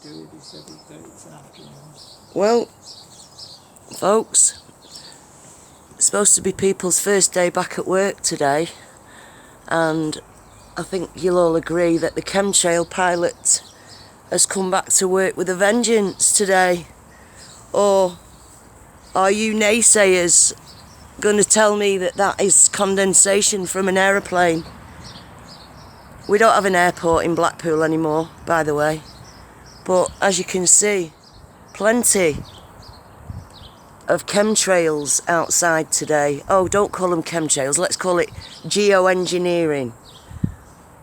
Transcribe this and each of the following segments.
good. He said he'd do it this afternoon. Well, folks, it's supposed to be people's first day back at work today, and I think you'll all agree that the chemtrail pilot has come back to work with a vengeance today. Or are you naysayers going to tell me that that is condensation from an aeroplane? We don't have an airport in Blackpool anymore, by the way, but as you can see, plenty of chemtrails outside today. Oh, don't call them chemtrails, let's call it geoengineering.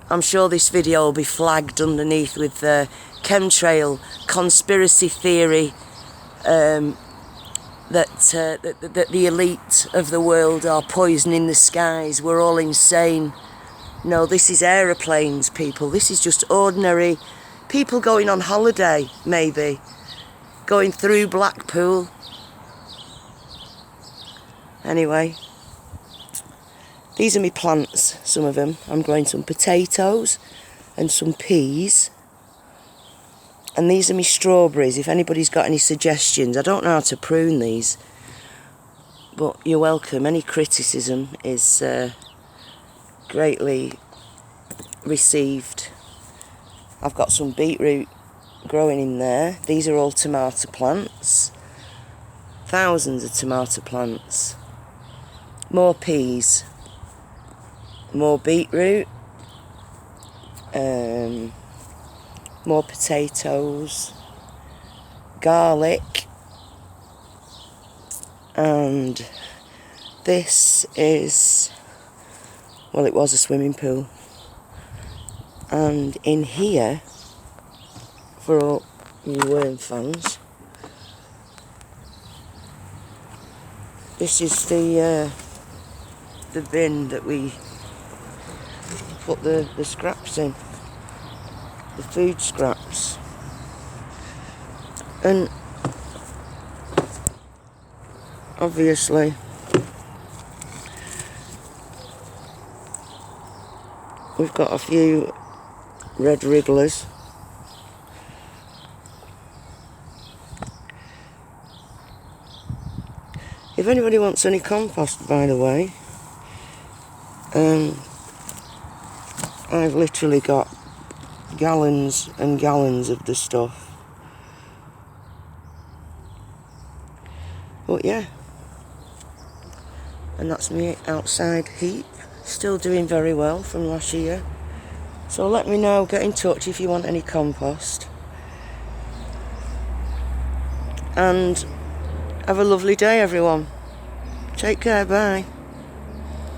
I'm sure this video will be flagged underneath with chemtrail conspiracy theory that the elite of the world are poisoning the skies. We're all insane. No, this is aeroplanes, people. This is just ordinary people going on holiday, maybe, going through Blackpool. Anyway, these are my plants, some of them. I'm growing some potatoes and some peas. And these are my strawberries, if anybody's got any suggestions. I don't know how to prune these, but you're welcome. Any criticism is greatly received. I've got some beetroot growing in there. These are all tomato plants. Thousands of tomato plants. More peas. More beetroot. More potatoes. Garlic. And this is, well, it was a swimming pool. And in here, for all you worm fans, this is the bin that we put the scraps in, the food scraps. And obviously we've got a few red wrigglers. If anybody wants any compost, by the way, I've literally got gallons and gallons of the stuff. But yeah, and that's me outside heap, still doing very well from last year. So let me know, get in touch if you want any compost. And have a lovely day, everyone. Take care, bye.